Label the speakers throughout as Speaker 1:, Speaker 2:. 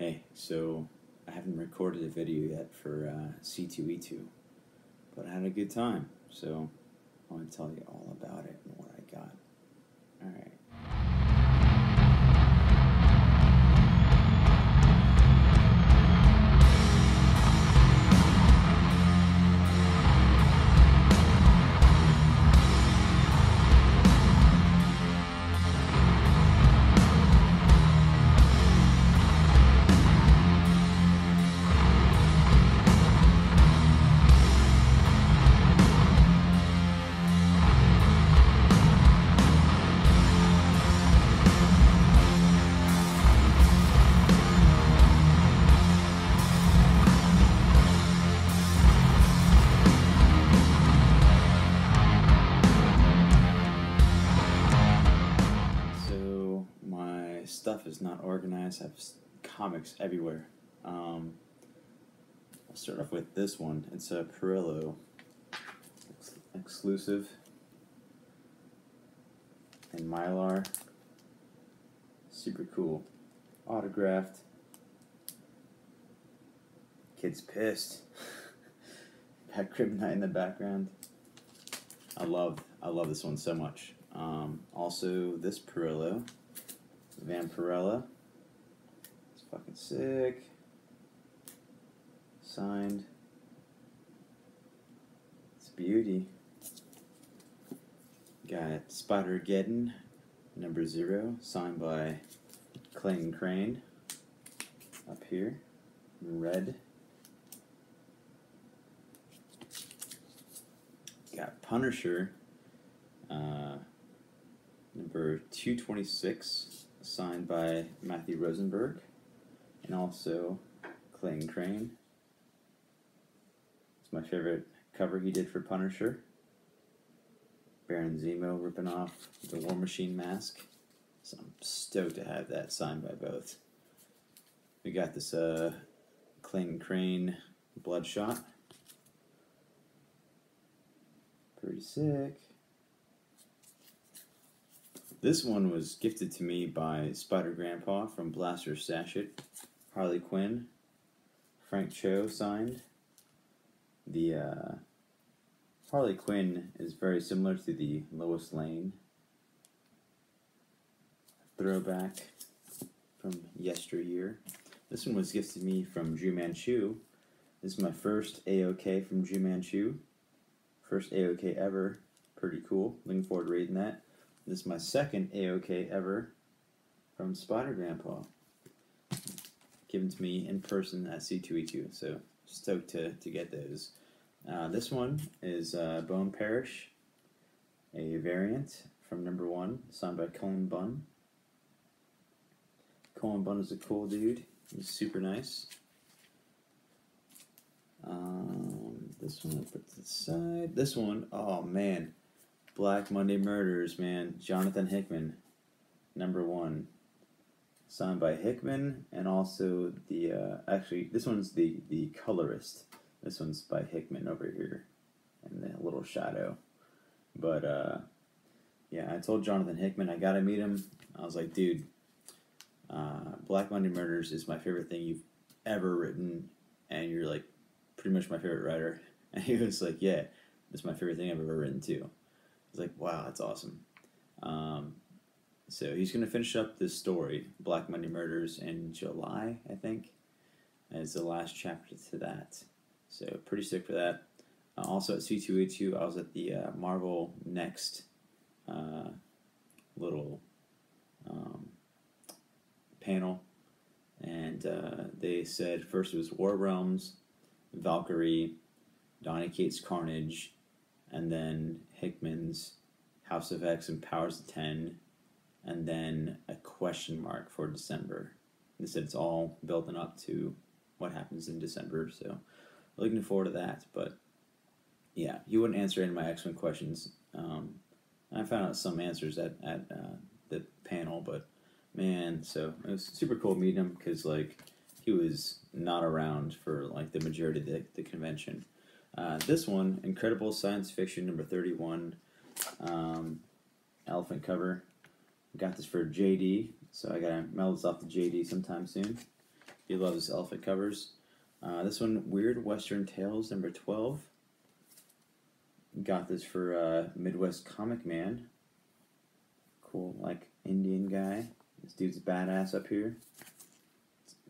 Speaker 1: Hey, so I haven't recorded a video yet for C2E2, but I had a good time, so I want to tell you all about it and what I got. Alright. Stuff is not organized. I have comics everywhere. I'll start off with this one. It's a Perillo exclusive in Mylar. Super cool. Autographed. Kid's pissed. Got Kryptonite in the background. I love this one so much. Also, this Perillo. Vampirella. It's fucking sick. Signed. It's beauty. Got Spider-Geddon, number 0, signed by Clayton Crane. Up here, in red. Got Punisher, number 226. Signed by Matthew Rosenberg and also Clayton Crane. It's my favorite cover he did for Punisher. Baron Zemo ripping off the War Machine mask. So I'm stoked to have that signed by both. We got this Clayton Crane Bloodshot. Pretty sick. This one was gifted to me by Spider-Grandpa from Blaster Stash It. Harley Quinn. Frank Cho signed. The Harley Quinn is very similar to the Lois Lane throwback from yesteryear. This one was gifted to me from Drew Manchu. This is my first AOK from Drew Manchu. First AOK ever. Pretty cool. Looking forward to reading that. This is my second AOK ever from Spider-Grandpa. Given to me in person at C2E2, so stoked to get those. This one is Bone Parish, a variant from number 1, signed by Cullen Bunn. Cullen Bunn is a cool dude. He's super nice. This one I put to the side. This one, oh man. Black Monday Murders, man. Jonathan Hickman, number 1. Signed by Hickman, and also the, actually, this one's the colorist. This one's by Hickman over here, in the little shadow. But, yeah, I told Jonathan Hickman I gotta meet him. I was like, dude, Black Monday Murders is my favorite thing you've ever written, and you're, like, pretty much my favorite writer. And he was like, yeah, it's my favorite thing I've ever written, too. I was like, wow, that's awesome. So he's going to finish up this story, Black Monday Murders, in July, I think, as the last chapter to that. So pretty sick for that. Also at C2E2, I was at the Marvel Next little panel, and they said first it was War Realms, Valkyrie, Donny Cates' Carnage, and then Hickman's House of X and Powers of 10, and then a question mark for December. They said it's all building up to what happens in December, so looking forward to that. But yeah, he wouldn't answer any of my X-Men questions. I found out some answers at the panel, but man, so it was super cool meeting him because like he was not around for like the majority of the convention. This one, Incredible Science Fiction number 31, elephant cover. Got this for JD, so I gotta mail this off to JD sometime soon. He loves elephant covers. This one, Weird Western Tales, number 12. Got this for Midwest Comic Man. Cool, like Indian guy. This dude's badass up here.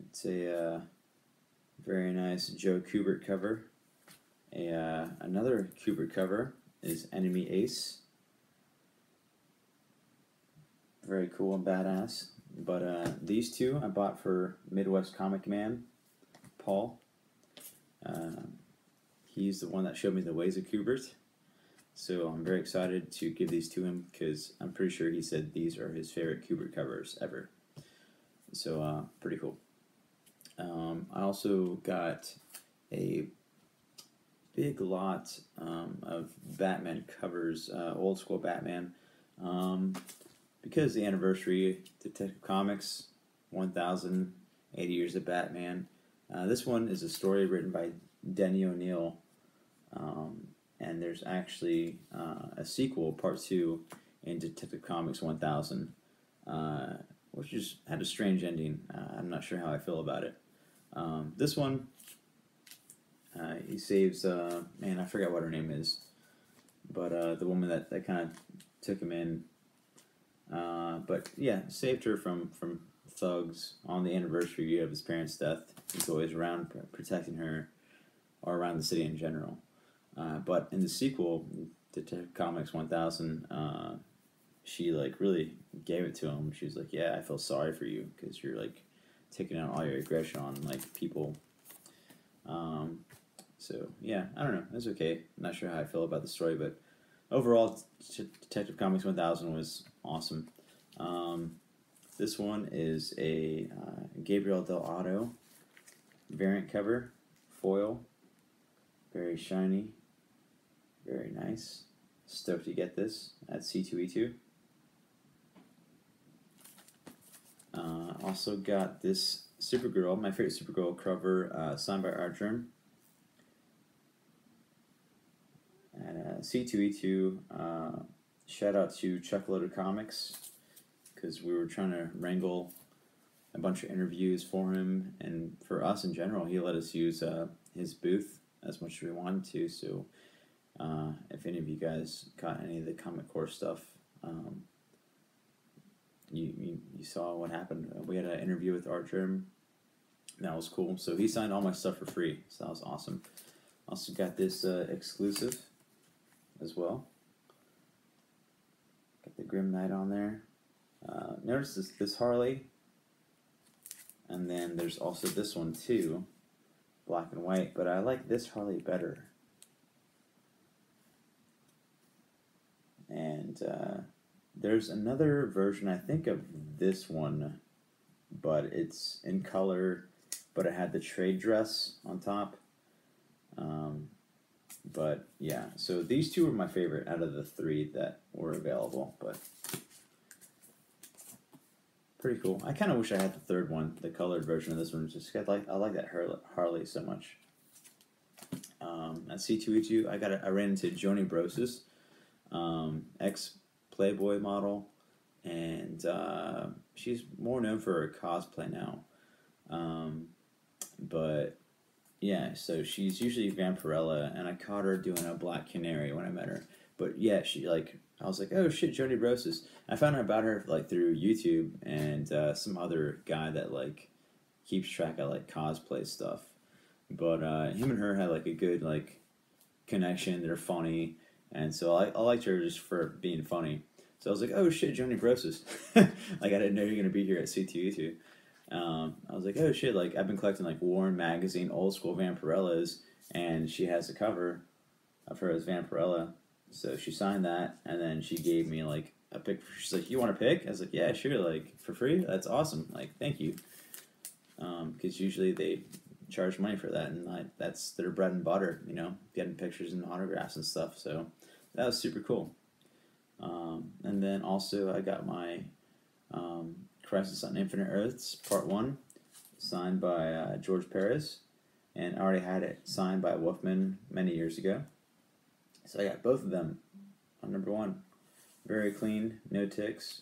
Speaker 1: It's a very nice Joe Kubert cover. Another Kubert cover is Enemy Ace. Very cool and badass. But these two I bought for Midwest Comic Man, Paul. He's the one that showed me the ways of Kubert. So I'm very excited to give these to him because I'm pretty sure he said these are his favorite Kubert covers ever. So pretty cool. I also got a big lot of Batman covers, old school Batman. Because the anniversary, Detective Comics, 1,080 years of Batman. This one is a story written by Denny O'Neil. And there's actually a sequel, part 2, in Detective Comics 1000, which had a strange ending. I'm not sure how I feel about it. This one, he saves, man, I forgot what her name is, but the woman that kind of took him in. But yeah, saved her from thugs on the anniversary of his parents' death. He's always around protecting her, or around the city in general. But in the sequel, Detective Comics 1000, she like really gave it to him. She was like, "Yeah, I feel sorry for you because you're like taking out all your aggression on like people." So yeah, I don't know. It's okay. I'm not sure how I feel about the story, but overall, Detective Comics 1000 was awesome. This one is a Gabriel Del Otto variant cover, foil, very shiny, very nice. Stoked to get this at C2E2. Also got this Supergirl, my favorite Supergirl cover, signed by Art Germ. And C2E2, shout out to Chuck Loaded Comics, because we were trying to wrangle a bunch of interviews for him, and for us in general. He let us use his booth as much as we wanted to, so if any of you guys got any of the Comic Core stuff, you saw what happened. We had an interview with Art Germ. That was cool. So he signed all my stuff for free, so that was awesome. Also got this exclusive as well. Got the Grim Knight on there. Notice this Harley, and then there's also this one too, black and white, but I like this Harley better. And there's another version, I think, of this one, but it's in color, but it had the trade dress on top. But yeah, so these two were my favorite out of the 3 that were available, but pretty cool. I kind of wish I had the 3rd one, the colored version of this one, just cause I like that Harley so much. At C2E2, I ran into Joni Broses, ex-Playboy model, and she's more known for her cosplay now. But yeah, so she's usually Vampirella, and I caught her doing a Black Canary when I met her. But yeah, I was like, oh shit, Joni Broses. I found out about her like through YouTube and some other guy that like keeps track of like cosplay stuff. But him and her had like a good like connection. They're funny, and so I liked her just for being funny. So I was like, oh shit, Joni Broses. Like I didn't know you were gonna be here at C2E2. I was like, oh shit, like I've been collecting like Warren magazine old school Vampirellas, and she has a cover of her as Vampirella. So she signed that, and then she gave me like a pic. She's like, you want a pic? I was like, yeah, sure, like for free. That's awesome. Like, thank you. Because usually they charge money for that, and that's their bread and butter, you know, getting pictures and autographs and stuff. So that was super cool. And then also I got my Crisis on Infinite Earths Part 1 signed by George Perez, and I already had it signed by Wolfman many years ago. So I got both of them on number 1. Very clean, no ticks.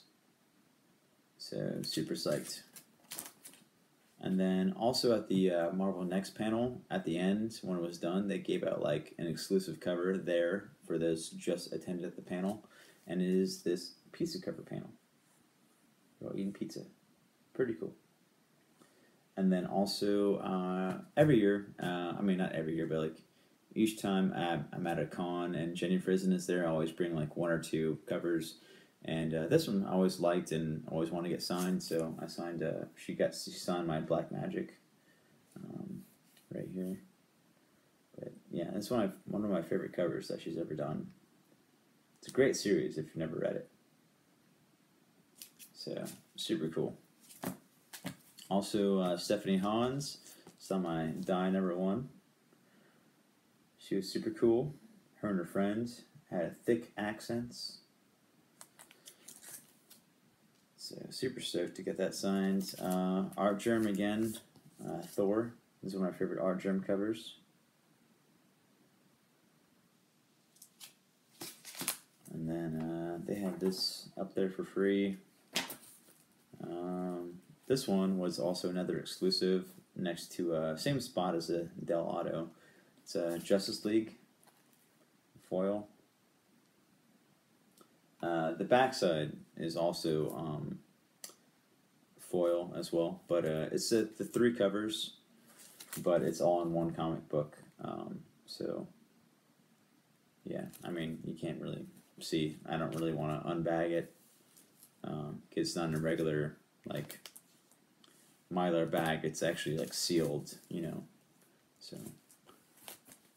Speaker 1: So super psyched. And then also at the Marvel Next panel, at the end, when it was done, they gave out like an exclusive cover there for those just attended at the panel. And it is this pizza cover panel. About eating pizza. Pretty cool. And then also every year, I mean not every year, but like each time I'm at a con and Jenny Frison is there, I always bring like one or two covers. And this one I always liked and always wanted to get signed, so I signed. She signed my Black Magic, right here. But yeah, that's one of my favorite covers that she's ever done. It's a great series if you've never read it. So super cool. Also, Stephanie Hans, saw my Die #1. She was super cool. Her and her friend had thick accents. So super stoked to get that signed. Art Germ again, Thor. This is one of my favorite Art Germ covers. And then they had this up there for free. This one was also another exclusive next to same spot as the Del Auto. It's a Justice League foil. The backside is also foil as well, but it's the 3 covers, but it's all in one comic book. So yeah, I mean you can't really see. I don't really want to unbag it because it's not in a regular like Mylar bag. It's actually like sealed, you know. So,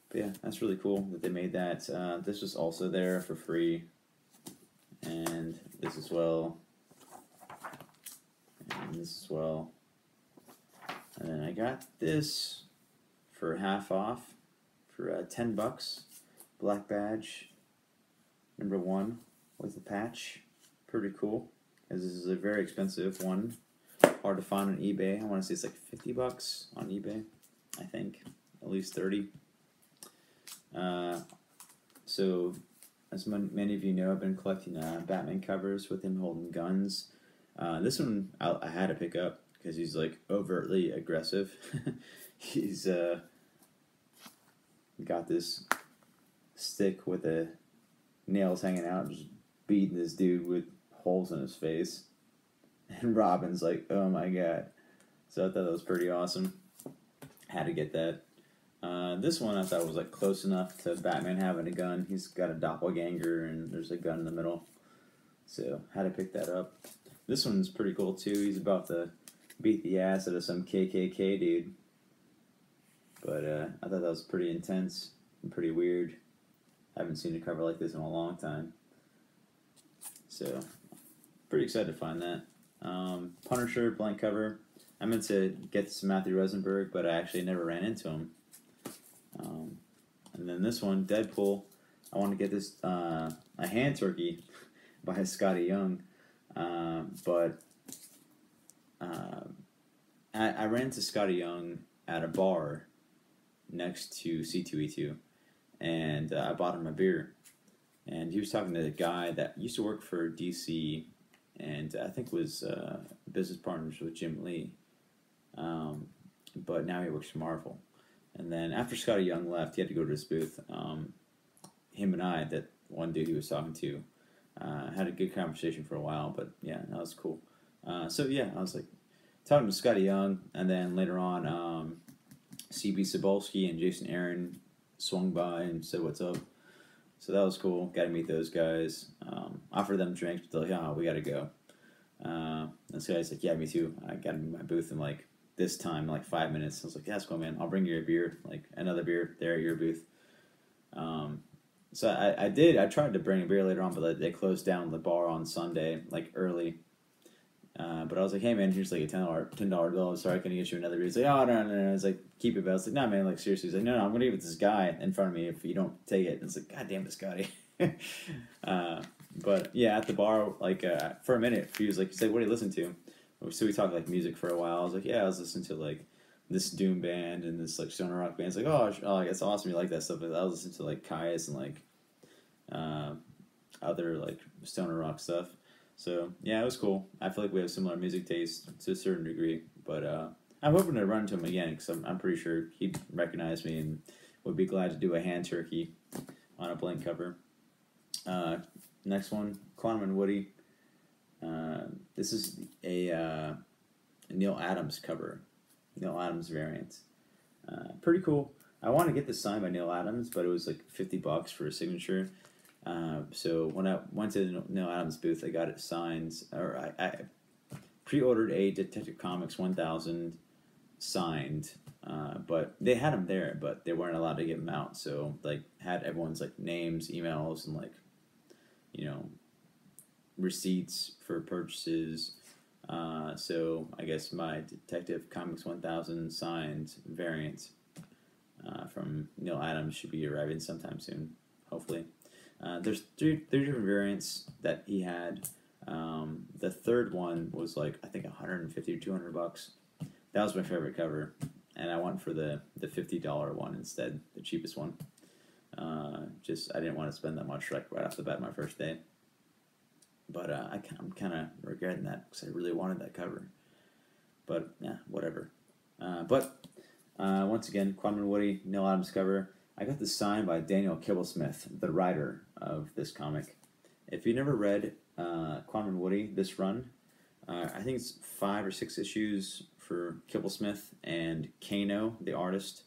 Speaker 1: but yeah, that's really cool that they made that. This was also there for free. And this as well, and this as well, and then I got this for half off for $10. Black badge, #1 with a patch, pretty cool. Because this is a very expensive one, hard to find on eBay. I want to say it's like $50 on eBay, I think, at least 30. So. As many of you know, I've been collecting Batman covers with him holding guns. This one I had to pick up because he's like overtly aggressive. He's got this stick with the nails hanging out, just beating this dude with holes in his face. And Robin's like, oh my god. So I thought that was pretty awesome. Had to get that. This one I thought was like close enough to Batman having a gun. He's got a doppelganger and there's a gun in the middle. So had to pick that up. This one's pretty cool too. He's about to beat the ass out of some KKK dude. But I thought that was pretty intense and pretty weird. I haven't seen a cover like this in a long time. So pretty excited to find that. Punisher blank cover. I meant to get some Matthew Rosenberg, but I actually never ran into him. And then this one, Deadpool. I want to get this a hand turkey by Scotty Young, but I ran into Scotty Young at a bar next to C2E2, and I bought him a beer. And he was talking to a guy that used to work for DC, and I think was business partners with Jim Lee, but now he works for Marvel. And then after Scotty Young left, he had to go to his booth. Him and I, that one dude he was talking to, had a good conversation for a while. But yeah, that was cool. So yeah, I was like talking to Scotty Young, and then later on, CB Cebulski and Jason Aaron swung by and said what's up. So that was cool. Got to meet those guys. Offered them drinks, but they're like, oh, we got to go. And this guy's like, yeah, me too. I got to meet my booth in like this time, like 5 minutes. I was like, yeah, let's go, man. I'll bring you a beer, like another beer there at your booth. So I did. I tried to bring a beer later on, but they closed down the bar on Sunday, like early. But I was like, hey, man, here's like a $10 bill. Sorry, can I get you another beer? He's like, oh, no. I was like, keep it. But I was like, no, man, like seriously. He's like, no, I'm going to give it to this guy in front of me if you don't take it. And it's like, God damn it, Scotty. But yeah, at the bar, like for a minute, he was like, what do you listen to? So we talked like music for a while. I was like, yeah, I was listening to like this doom band and this like stoner rock band. It's like, oh, that's awesome. You like that stuff. But I was listening to like Caius and like other like stoner rock stuff. So yeah, it was cool. I feel like we have similar music taste to a certain degree. But I'm hoping to run into him again because I'm pretty sure he'd recognize me and would be glad to do a hand turkey on a blank cover. Next one, Quantum and Woody. This is a Neal Adams cover, Neal Adams variant. Pretty cool. I want to get this signed by Neal Adams, but it was like $50 for a signature. So when I went to the Neal Adams booth, I got it signed, or I pre-ordered a Detective Comics 1000 signed, but they had them there, but they weren't allowed to give them out. So like had everyone's like names, emails, and like, you know, receipts for purchases. So I guess my Detective Comics 1000 signed variant from Neal Adams should be arriving sometime soon, hopefully. There's three different variants that he had. The third one was like, I think $150 to $200. That was my favorite cover, and I went for the $50 one instead, the cheapest one. Just I didn't want to spend that much like right off the bat my first day. But I'm kind of regretting that because I really wanted that cover. But yeah, whatever. But once again, Quantum and Woody, Neal Adams cover. I got this signed by Daniel Kibblesmith, the writer of this comic. If you never read Quantum and Woody, this run, I think it's 5 or 6 issues for Kibblesmith and Kano, the artist.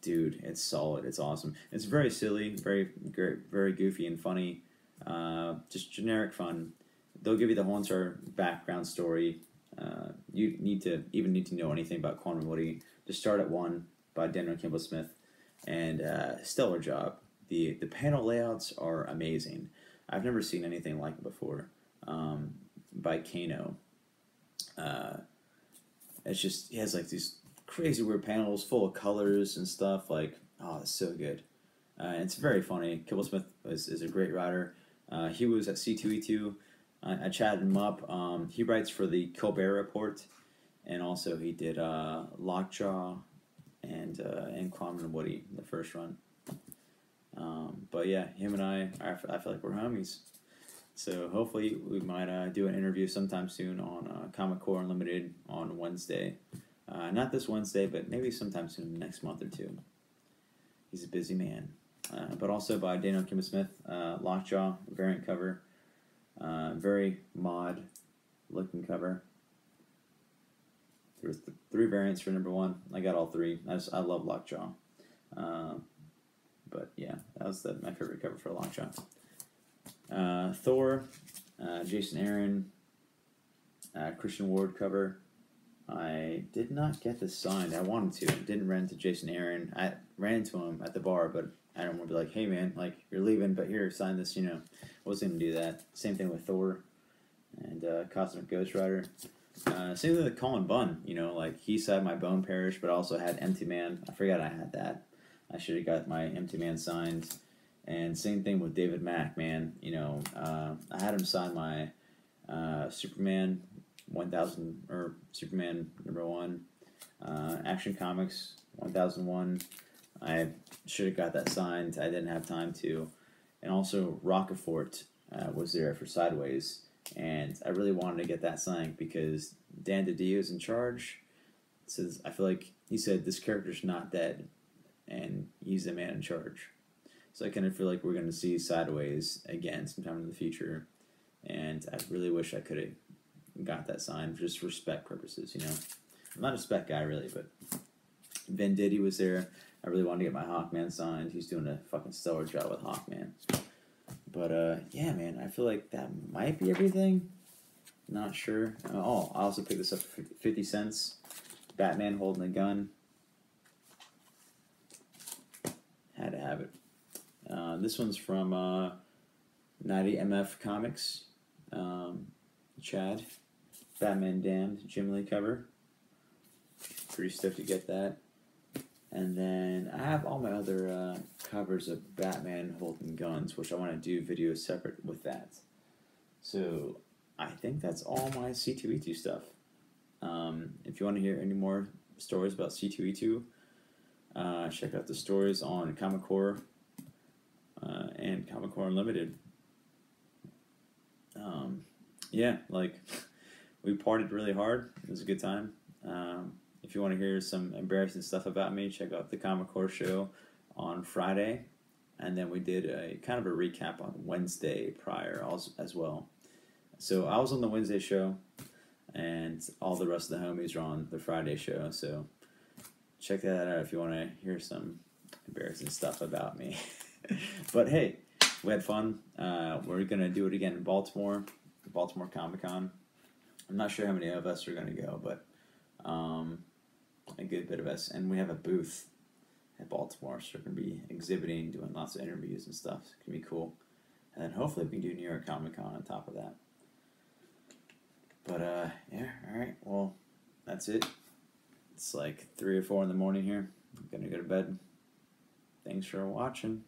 Speaker 1: Dude, it's solid. It's awesome. It's very silly, very goofy and funny. Just generic fun. They'll give you the whole entire background story. You need to know anything about Quantum and Woody. Just start at 1 by Daniel Kibblesmith, and stellar job. The panel layouts are amazing. I've never seen anything like it before. By Kano. It's just, he has like these crazy weird panels full of colors and stuff. Like, oh, it's so good. It's very funny. Kibblesmith is a great writer. He was at C2E2. I chatted him up. He writes for the Colbert Report, and also he did Lockjaw and Quantum and Woody, the first run. But yeah, him and I feel like we're homies. So hopefully we might do an interview sometime soon on Comic Core Unlimited on Wednesday. Not this Wednesday, but maybe sometime soon, next month or two. He's a busy man. But also by Daniel Kibblesmith, Lockjaw, variant cover. Very mod looking cover. There was 3 variants for number 1. I got all 3. I love Lockjaw. But yeah, that was my favorite cover for Lockjaw. Thor, Jason Aaron, Christian Ward cover. I did not get this signed. I wanted to. I didn't run into Jason Aaron. I ran into him at the bar, but I don't want to be like, hey man, like, you're leaving, but here, sign this, I wasn't going to do that. Same thing with Thor and Cosmic Ghost Rider. Same thing with Colin Bunn, like, he signed my Bone Parish, but also had Empty Man. I forgot I had that. I should have got my Empty Man signed. And same thing with David Mack, man. I had him sign my Superman 1000, or Superman number 1, Action Comics 1001. I should have got that signed. I didn't have time to. And also Rockefort was there for Sideways, and I really wanted to get that signed because Dan DiDio is in charge. Says I feel like he said this character's not dead, and he's the man in charge. So I kind of feel like we're going to see Sideways again sometime in the future, and I really wish I could have got that signed for just respect purposes. I'm not a spec guy really, but Venditti was there. I really wanted to get my Hawkman signed. He's doing a fucking stellar job with Hawkman. But yeah, man, I feel like that might be everything. Not sure. I also picked this up for 50 cents. Batman holding a gun. Had to have it. This one's from 90MF Comics. Chad. Batman Damned, Jim Lee cover. Pretty stoked to get that. And then I have all my other covers of Batman holding guns, which I want to do videos separate with that. So I think that's all my C2E2 stuff. If you want to hear any more stories about C2E2, check out the stories on Comic Core and Comic Core Unlimited. Yeah, like, we partied really hard. It was a good time. if you want to hear some embarrassing stuff about me, check out the Comic Core show on Friday. And then we did a kind of a recap on Wednesday prior as well. So I was on the Wednesday show, and all the rest of the homies are on the Friday show. So check that out if you want to hear some embarrassing stuff about me. But hey, we had fun. We're going to do it again in Baltimore Comic Con. I'm not sure how many of us are going to go, but a good bit of us. And we have a booth at Baltimore, so we're going to be exhibiting, doing lots of interviews and stuff. It's going to be cool. And then hopefully we can do New York Comic Con on top of that. But, yeah, alright, well, that's it. It's like 3 or 4 in the morning here. I'm going to go to bed. Thanks for watching.